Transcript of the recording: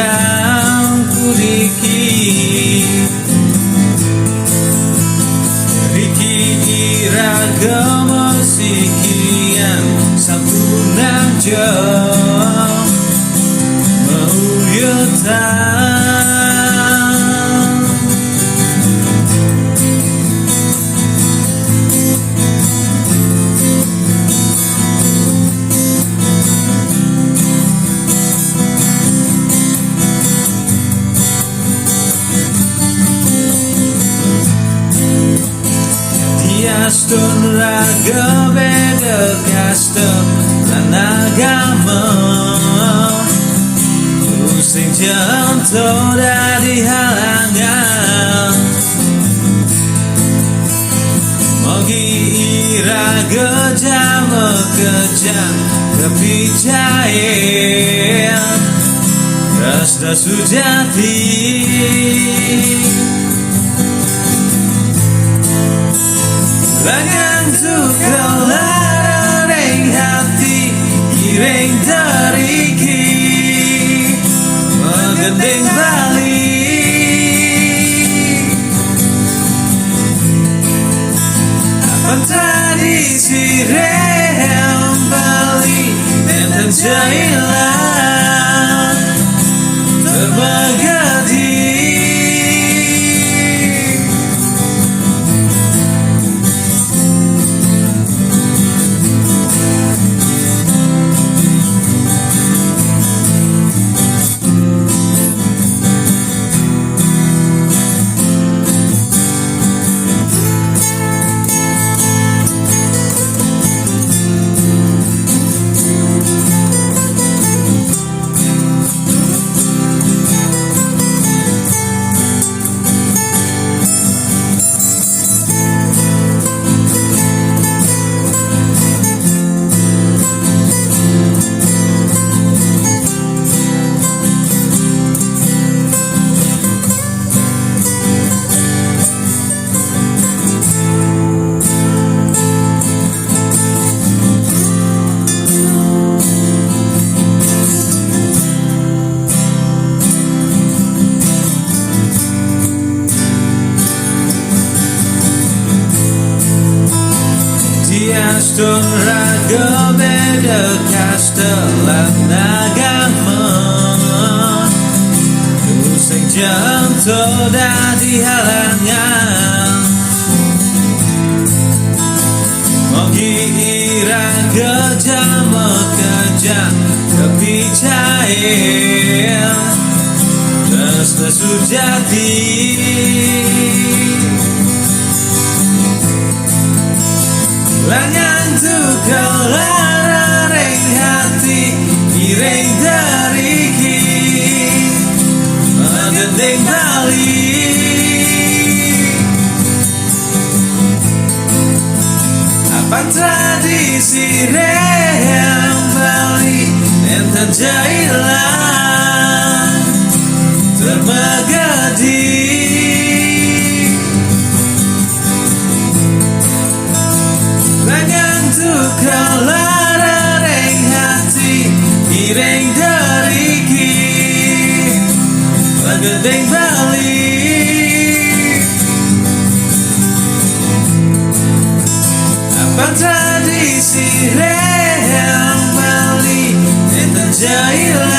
yang kuriki Riki iragama sikian sampunang jam mauyatan Stun raga beda custom lan agama Sing jantung dari halangan Mogi iraga jama kejam kepicayan Rasa sujati Langan tukau lareng hati Giring dariki Menggending balik Apa tradisi rehem Bali Enten jailan Terbagadi Stun raga beda kastelan agama Sing jantung dari halangan Mogi iraga jama kejam kepicayan Rasa sujati Langan tukau lareng hati Giring dariki Menggending balik Apa tradisi rehem Bali Enten jailan Terbagadi Tukau lareng hati Giring dariki Menggending balik Apa tradisi rehem Bali Enten jailan